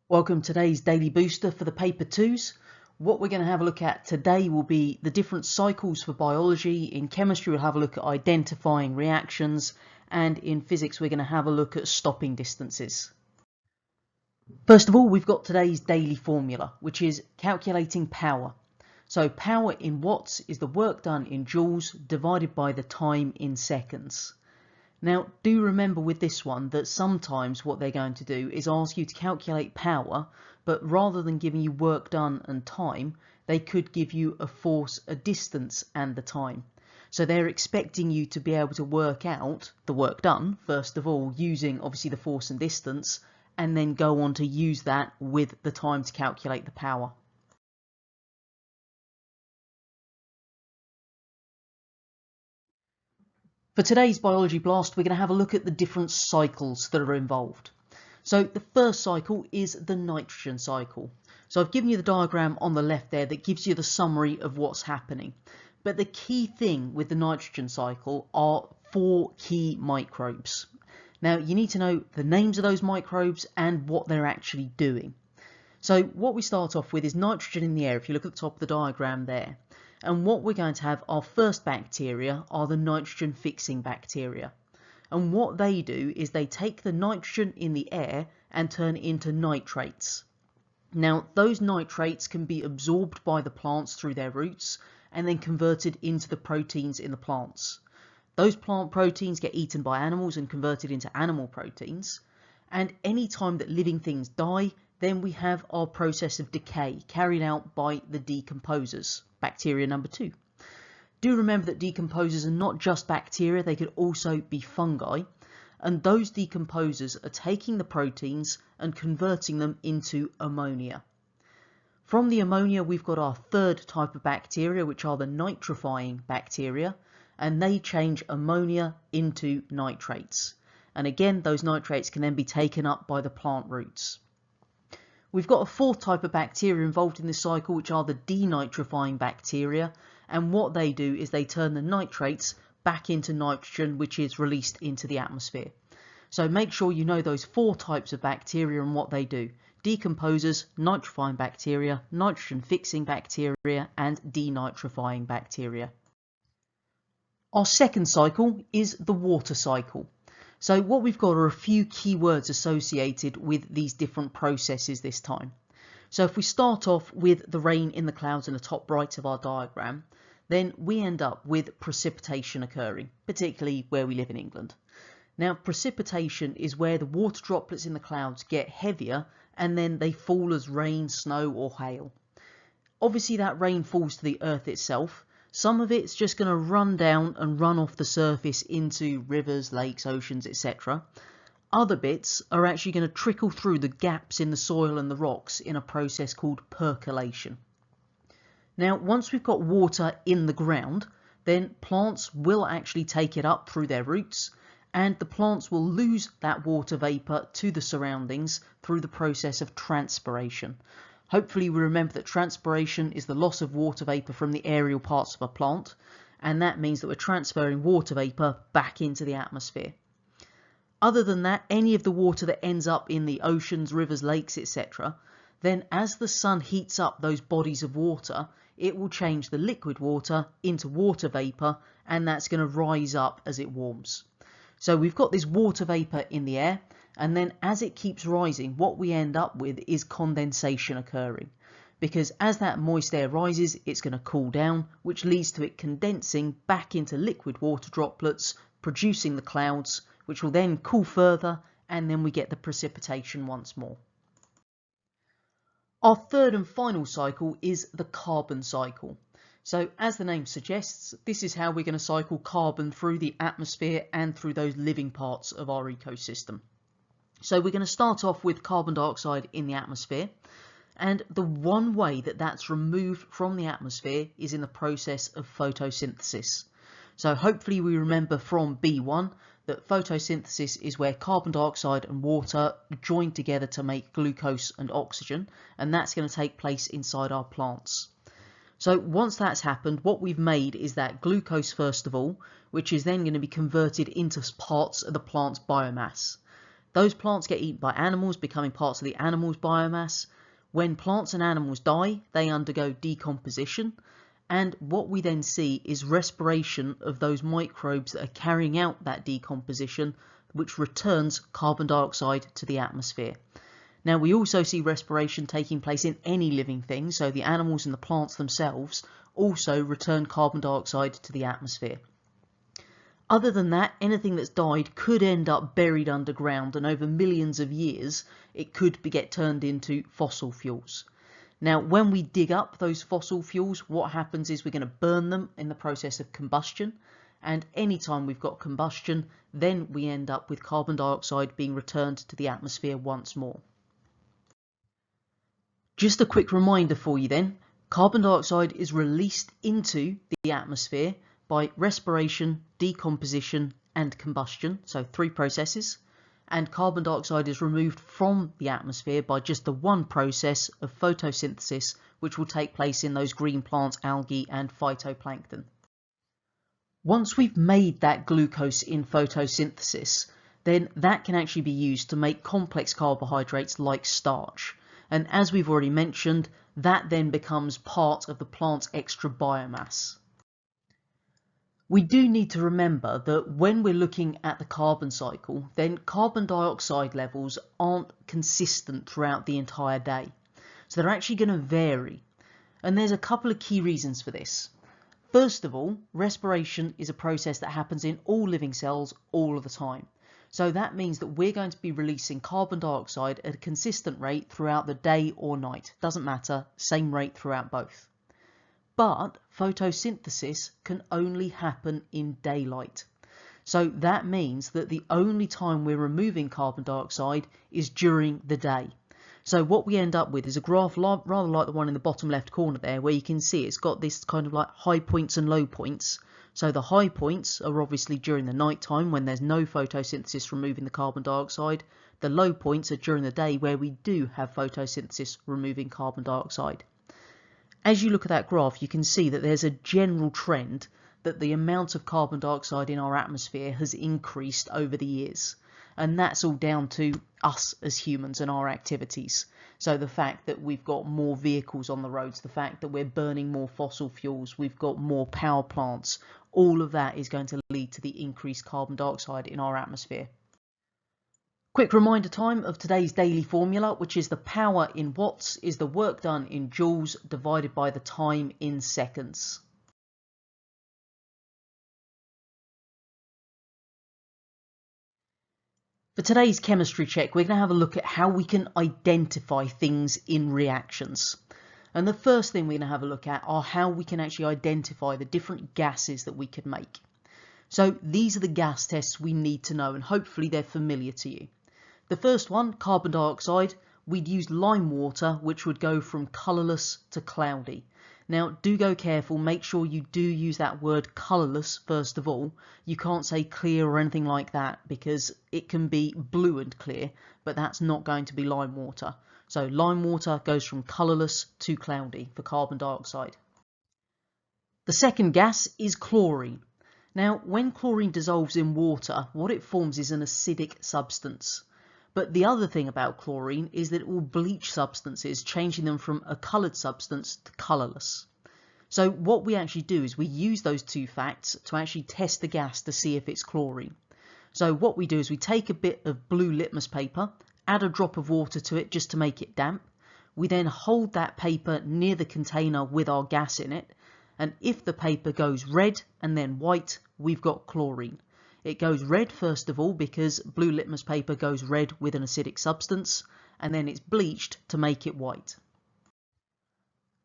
Welcome to today's daily booster for the paper twos. What we're going to have a look at today will be the different cycles for biology. In chemistry, we'll have a look at identifying reactions, and in physics, we're going to have a look at stopping distances. First of all, we've got today's daily formula, which is calculating power. So power in watts is the work done in joules divided by the time in seconds. Now, do remember with this one that sometimes what they're going to do is ask you to calculate power, but rather than giving you work done and time, they could give you a force, a distance, and the time. So they're expecting you to be able to work out the work done, first of all, using obviously the force and distance, and then go on to use that with the time to calculate the power. For today's Biology Blast, we're going to have a look at the different cycles that are involved. So the first cycle is the nitrogen cycle. So I've given you the diagram on the left there that gives you the summary of what's happening. But the key thing with the nitrogen cycle are 4 key microbes. Now you need to know the names of those microbes and what they're actually doing. So what we start off with is nitrogen in the air, if you look at the top of the diagram there. And what we're going to have, our first bacteria are the nitrogen fixing bacteria. And what they do is they take the nitrogen in the air and turn it into nitrates. Now those nitrates can be absorbed by the plants through their roots and then converted into the proteins in the plants. Those plant proteins get eaten by animals and converted into animal proteins. And any time that living things die, then we have our process of decay carried out by the decomposers, bacteria number 2. Do remember that decomposers are not just bacteria, they could also be fungi, and those decomposers are taking the proteins and converting them into ammonia. From the ammonia, we've got our third type of bacteria, which are the nitrifying bacteria, and they change ammonia into nitrates. And again, those nitrates can then be taken up by the plant roots. We've got a fourth type of bacteria involved in this cycle, which are the denitrifying bacteria, and what they do is they turn the nitrates back into nitrogen, which is released into the atmosphere. So make sure you know those 4 types of bacteria and what they do: decomposers, nitrifying bacteria, nitrogen fixing bacteria, and denitrifying bacteria. Our second cycle is the water cycle. So what we've got are a few keywords associated with these different processes this time. So if we start off with the rain in the clouds in the top right of our diagram, then we end up with precipitation occurring, particularly where we live in England. Now precipitation is where the water droplets in the clouds get heavier and then they fall as rain, snow or hail. Obviously that rain falls to the earth itself. Some of it's just going to run down and run off the surface into rivers, lakes, oceans, etc. Other bits are actually going to trickle through the gaps in the soil and the rocks in a process called percolation. Now, once we've got water in the ground, then plants will actually take it up through their roots, and the plants will lose that water vapour to the surroundings through the process of transpiration. Hopefully we remember that transpiration is the loss of water vapour from the aerial parts of a plant, and that means that we're transferring water vapour back into the atmosphere. Other than that, any of the water that ends up in the oceans, rivers, lakes, etc., then as the sun heats up those bodies of water, it will change the liquid water into water vapour, and that's going to rise up as it warms. So we've got this water vapour in the air, and then as it keeps rising, what we end up with is condensation occurring. Because as that moist air rises, it's going to cool down, which leads to it condensing back into liquid water droplets, producing the clouds, which will then cool further, and then we get the precipitation once more. Our third and final cycle is the carbon cycle. So as the name suggests, this is how we're going to cycle carbon through the atmosphere and through those living parts of our ecosystem. So we're going to start off with carbon dioxide in the atmosphere, and the one way that that's removed from the atmosphere is in the process of photosynthesis. So hopefully we remember from B1 that photosynthesis is where carbon dioxide and water join together to make glucose and oxygen, and that's going to take place inside our plants. So once that's happened, what we've made is that glucose first of all, which is then going to be converted into parts of the plant's biomass. Those plants get eaten by animals, becoming parts of the animal's biomass. When plants and animals die, they undergo decomposition, and what we then see is respiration of those microbes that are carrying out that decomposition, which returns carbon dioxide to the atmosphere. Now, we also see respiration taking place in any living thing, so the animals and the plants themselves also return carbon dioxide to the atmosphere. Other than that, anything that's died could end up buried underground, and over millions of years it could get turned into fossil fuels. Now, when we dig up those fossil fuels, what happens is we're going to burn them in the process of combustion, and anytime we've got combustion, then we end up with carbon dioxide being returned to the atmosphere once more. Just a quick reminder for you then, carbon dioxide is released into the atmosphere by respiration, decomposition and combustion, so 3 processes, and carbon dioxide is removed from the atmosphere by just the one process of photosynthesis, which will take place in those green plants, algae and phytoplankton. Once we've made that glucose in photosynthesis, then that can actually be used to make complex carbohydrates like starch. And as we've already mentioned, that then becomes part of the plant's extra biomass. We do need to remember that when we're looking at the carbon cycle, then carbon dioxide levels aren't consistent throughout the entire day. So they're actually going to vary. And there's a couple of key reasons for this. First of all, respiration is a process that happens in all living cells all of the time. So that means that we're going to be releasing carbon dioxide at a consistent rate throughout the day or night. Doesn't matter, same rate throughout both. But photosynthesis can only happen in daylight. So that means that the only time we're removing carbon dioxide is during the day. So what we end up with is a graph rather like the one in the bottom left corner there, where you can see it's got this kind of like high points and low points. So the high points are obviously during the night time when there's no photosynthesis removing the carbon dioxide. The low points are during the day where we do have photosynthesis removing carbon dioxide. As you look at that graph, you can see that there's a general trend that the amount of carbon dioxide in our atmosphere has increased over the years. And that's all down to us as humans and our activities. So the fact that we've got more vehicles on the roads, the fact that we're burning more fossil fuels, we've got more power plants, all of that is going to lead to the increased carbon dioxide in our atmosphere. Quick reminder time of today's daily formula, which is the power in watts is the work done in joules divided by the time in seconds. For today's chemistry check, we're going to have a look at how we can identify things in reactions. And the first thing we're going to have a look at are how we can actually identify the different gases that we could make. So these are the gas tests we need to know, and hopefully they're familiar to you. The first one, carbon dioxide, we'd use lime water, which would go from colourless to cloudy. Now, do go careful, make sure you do use that word colourless first of all. You can't say clear or anything like that because it can be blue and clear, but that's not going to be lime water. So lime water goes from colourless to cloudy for carbon dioxide. The second gas is chlorine. Now, when chlorine dissolves in water, what it forms is an acidic substance. But the other thing about chlorine is that it will bleach substances, changing them from a coloured substance to colourless. So what we actually do is we use those two facts to actually test the gas to see if it's chlorine. So what we do is we take a bit of blue litmus paper, add a drop of water to it just to make it damp. We then hold that paper near the container with our gas in it, and if the paper goes red and then white, we've got chlorine. It goes red first of all because blue litmus paper goes red with an acidic substance, and then it's bleached to make it white.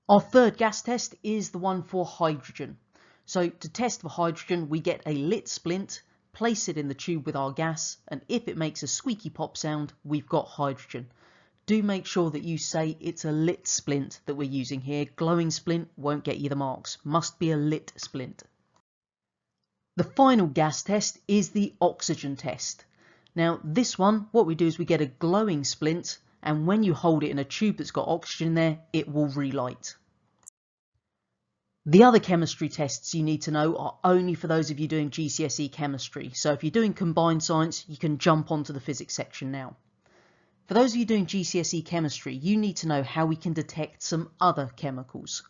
Our third gas test is the one for hydrogen. So to test for hydrogen, we get a lit splint, place it in the tube with our gas, and if it makes a squeaky pop sound, we've got hydrogen. Do make sure that you say it's a lit splint that we're using here. Glowing splint won't get you the marks. Must be a lit splint. The final gas test is the oxygen test. Now this one, what we do is we get a glowing splint, and when you hold it in a tube that's got oxygen there, it will relight. The other chemistry tests you need to know are only for those of you doing GCSE chemistry. So if you're doing combined science, you can jump onto the physics section now. For those of you doing GCSE chemistry, you need to know how we can detect some other chemicals.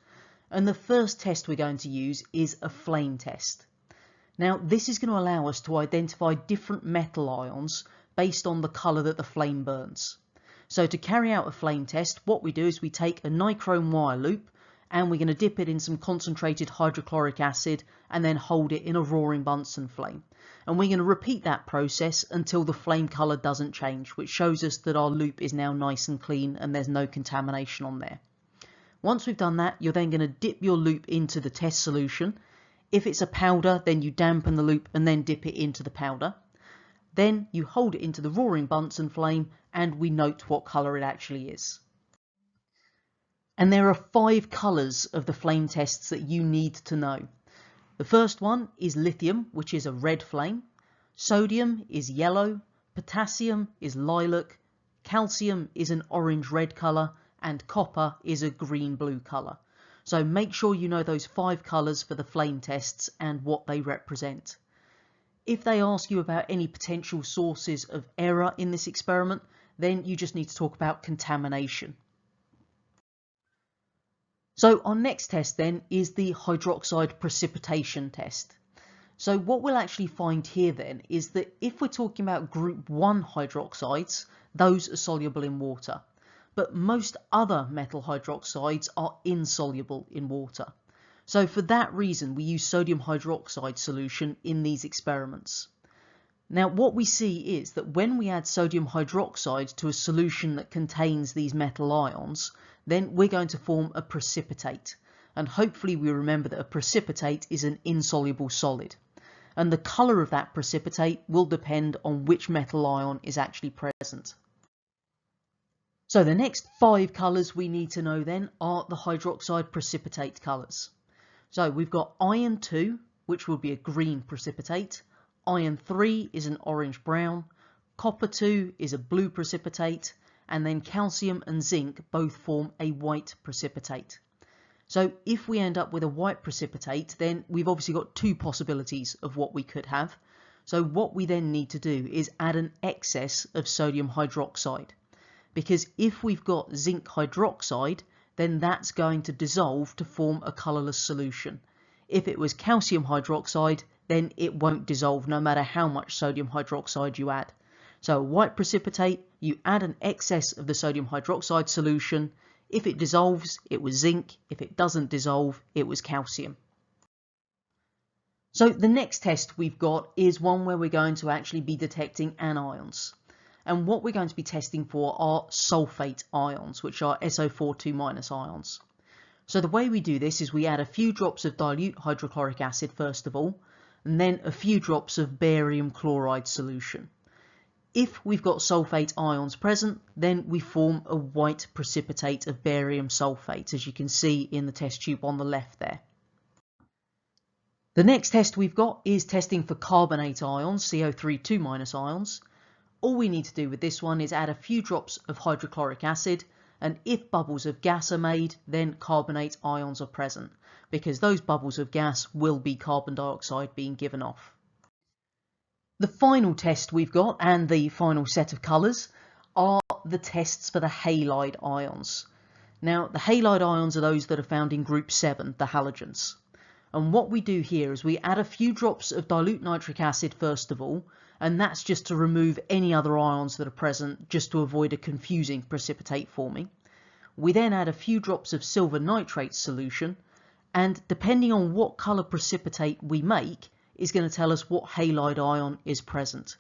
And the first test we're going to use is a flame test. Now, this is going to allow us to identify different metal ions based on the colour that the flame burns. So to carry out a flame test, what we do is we take a nichrome wire loop and we're going to dip it in some concentrated hydrochloric acid and then hold it in a roaring Bunsen flame. And we're going to repeat that process until the flame colour doesn't change, which shows us that our loop is now nice and clean and there's no contamination on there. Once we've done that, you're then going to dip your loop into the test solution. If it's a powder, then you dampen the loop and then dip it into the powder. Then you hold it into the roaring Bunsen flame and we note what colour it actually is. And there are 5 colours of the flame tests that you need to know. The first one is lithium, which is a red flame. Sodium is yellow. Potassium is lilac. Calcium is an orange-red colour. And copper is a green-blue colour. So make sure you know those 5 colours for the flame tests and what they represent. If they ask you about any potential sources of error in this experiment, then you just need to talk about contamination. So our next test then is the hydroxide precipitation test. So what we'll actually find here then is that if we're talking about group 1 hydroxides, those are soluble in water. But most other metal hydroxides are insoluble in water. So for that reason, we use sodium hydroxide solution in these experiments. Now what we see is that when we add sodium hydroxide to a solution that contains these metal ions, then we're going to form a precipitate. And hopefully we remember that a precipitate is an insoluble solid. And the colour of that precipitate will depend on which metal ion is actually present. So the next 5 colours we need to know then are the hydroxide precipitate colours. So we've got iron 2, which will be a green precipitate. Iron 3 is an orange-brown. Copper 2 is a blue precipitate. And then calcium and zinc both form a white precipitate. So if we end up with a white precipitate, then we've obviously got 2 possibilities of what we could have. So what we then need to do is add an excess of sodium hydroxide. Because if we've got zinc hydroxide, then that's going to dissolve to form a colourless solution. If it was calcium hydroxide, then it won't dissolve no matter how much sodium hydroxide you add. So a white precipitate, you add an excess of the sodium hydroxide solution. If it dissolves, it was zinc. If it doesn't dissolve, it was calcium. So the next test we've got is one where we're going to actually be detecting anions. And what we're going to be testing for are sulfate ions, which are SO42- ions. So the way we do this is we add a few drops of dilute hydrochloric acid first of all, and then a few drops of barium chloride solution. If we've got sulfate ions present, then we form a white precipitate of barium sulfate, as you can see in the test tube on the left there. The next test we've got is testing for carbonate ions, CO3- ions. All we need to do with this one is add a few drops of hydrochloric acid, and if bubbles of gas are made, then carbonate ions are present, because those bubbles of gas will be carbon dioxide being given off. The final test we've got, and the final set of colours, are the tests for the halide ions. Now, the halide ions are those that are found in group 7, the halogens. And what we do here is we add a few drops of dilute nitric acid first of all, and that's just to remove any other ions that are present, just to avoid a confusing precipitate forming. We then add a few drops of silver nitrate solution, and depending on what colour precipitate we make, is going to tell us what halide ion is present.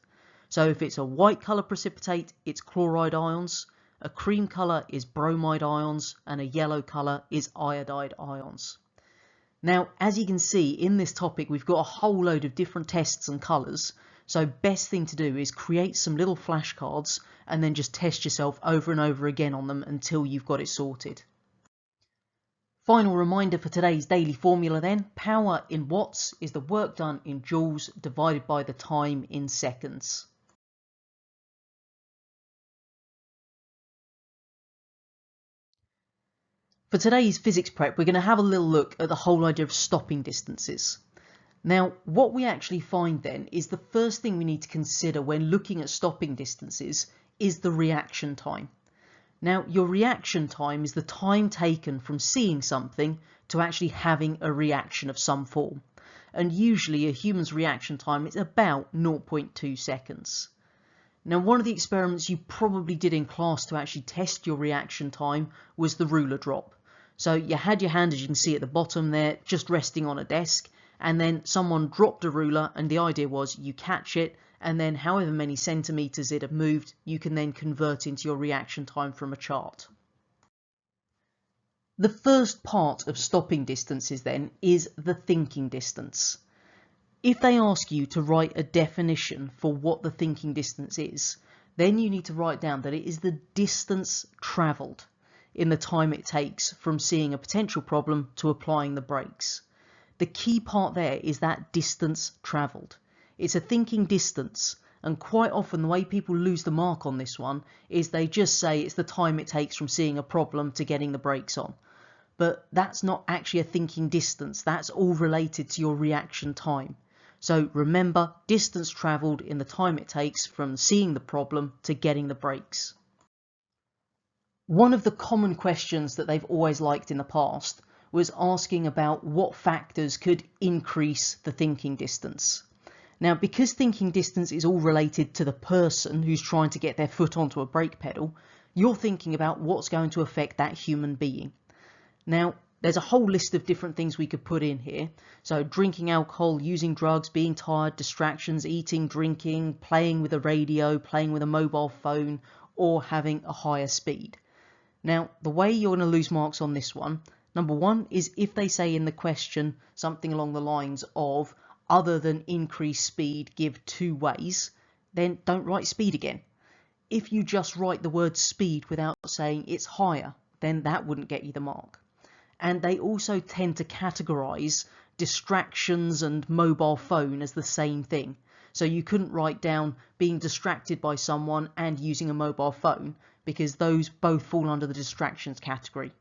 So if it's a white colour precipitate, it's chloride ions, a cream colour is bromide ions, and a yellow colour is iodide ions. Now, as you can see in this topic, we've got a whole load of different tests and colours. So best thing to do is create some little flashcards and then just test yourself over and over again on them until you've got it sorted. Final reminder for today's daily formula then, power in watts is the work done in joules divided by the time in seconds. For today's physics prep, we're going to have a little look at the whole idea of stopping distances. Now, what we actually find then is the first thing we need to consider when looking at stopping distances is the reaction time. Now, your reaction time is the time taken from seeing something to actually having a reaction of some form. And usually a human's reaction time is about 0.2 seconds. Now, one of the experiments you probably did in class to actually test your reaction time was the ruler drop. So you had your hand, as you can see at the bottom there, just resting on a desk, and then someone dropped a ruler, and the idea was you catch it, and then however many centimetres it had moved, you can then convert into your reaction time from a chart. The first part of stopping distances then is the thinking distance. If they ask you to write a definition for what the thinking distance is, then you need to write down that it is the distance travelled in the time it takes from seeing a potential problem to applying the brakes. The key part there is that distance travelled. It's a thinking distance, and quite often the way people lose the mark on this one is they just say it's the time it takes from seeing a problem to getting the brakes on. But that's not actually a thinking distance, that's all related to your reaction time. So remember, distance travelled in the time it takes from seeing the problem to getting the brakes. One of the common questions that they've always liked in the past was asking about what factors could increase the thinking distance. Now, because thinking distance is all related to the person who's trying to get their foot onto a brake pedal, you're thinking about what's going to affect that human being. Now, there's a whole list of different things we could put in here. So drinking alcohol, using drugs, being tired, distractions, eating, drinking, playing with a radio, playing with a mobile phone, or having a higher speed. Now, the way you're going to lose marks on this one, number one is if they say in the question something along the lines of other than increased speed, give 2 ways, then don't write speed again. If you just write the word speed without saying it's higher, then that wouldn't get you the mark. And they also tend to categorise distractions and mobile phone as the same thing. So you couldn't write down being distracted by someone and using a mobile phone, because those both fall under the distractions category.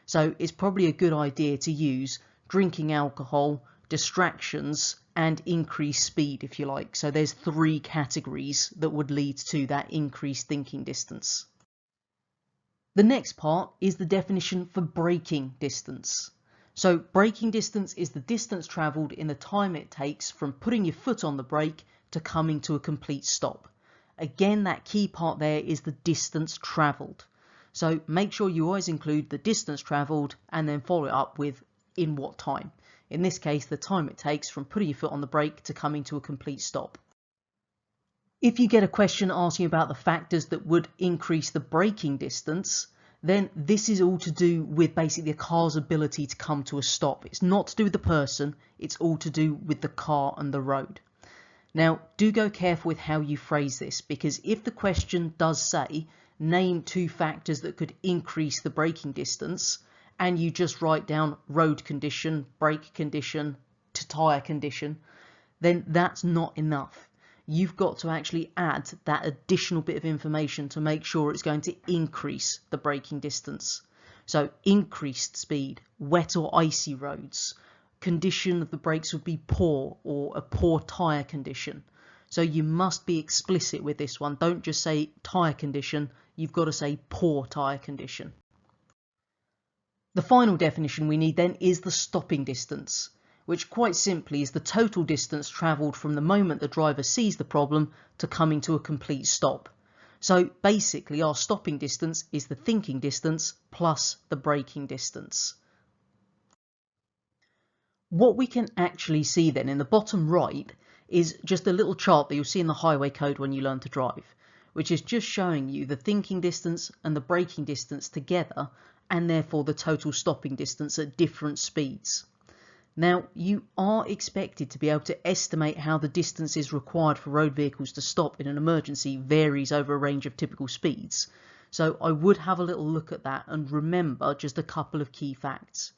So it's probably a good idea to use drinking alcohol, distractions, and increased speed, if you like. So there's 3 categories that would lead to that increased thinking distance. The next part is the definition for braking distance. So braking distance is the distance travelled in the time it takes from putting your foot on the brake to coming to a complete stop. Again, that key part there is the distance travelled. So make sure you always include the distance travelled and then follow it up with in what time. In this case, the time it takes from putting your foot on the brake to coming to a complete stop. If you get a question asking about the factors that would increase the braking distance, then this is all to do with basically the car's ability to come to a stop. It's not to do with the person, it's all to do with the car and the road. Now, do go careful with how you phrase this, because if the question does say, name 2 factors that could increase the braking distance, and you just write down road condition, brake condition, to tyre condition, then that's not enough. You've got to actually add that additional bit of information to make sure it's going to increase the braking distance. So increased speed, wet or icy roads, condition of the brakes would be poor or a poor tyre condition. So you must be explicit with this one. Don't just say tyre condition, you've got to say poor tyre condition. The final definition we need then is the stopping distance, which quite simply is the total distance travelled from the moment the driver sees the problem to coming to a complete stop. So basically our stopping distance is the thinking distance plus the braking distance. What we can actually see then in the bottom right is just a little chart that you'll see in the highway code when you learn to drive, which is just showing you the thinking distance and the braking distance together, and therefore the total stopping distance at different speeds. Now, you are expected to be able to estimate how the distances required for road vehicles to stop in an emergency varies over a range of typical speeds. So I would have a little look at that and remember just a couple of key facts.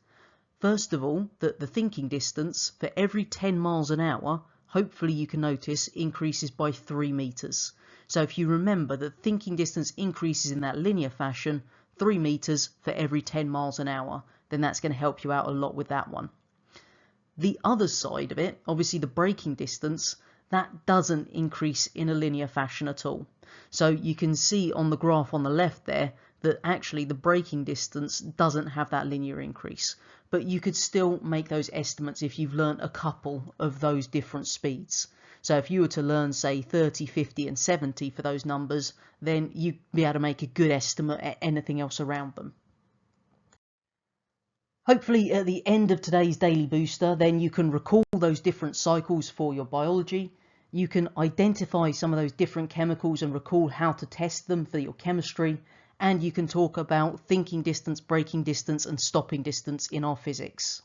First of all, that the thinking distance for every 10 miles an hour, hopefully you can notice, increases by 3 meters. So if you remember that thinking distance increases in that linear fashion, 3 meters for every 10 miles an hour, then that's going to help you out a lot with that one. The other side of it, obviously the braking distance, that doesn't increase in a linear fashion at all. So you can see on the graph on the left there that actually the braking distance doesn't have that linear increase. But you could still make those estimates if you've learned a couple of those different speeds. So if you were to learn, say, 30, 50 and 70 for those numbers, then you'd be able to make a good estimate at anything else around them. Hopefully at the end of today's Daily Booster, then you can recall those different cycles for your biology. You can identify some of those different chemicals and recall how to test them for your chemistry. And you can talk about thinking distance, braking distance and stopping distance in our physics.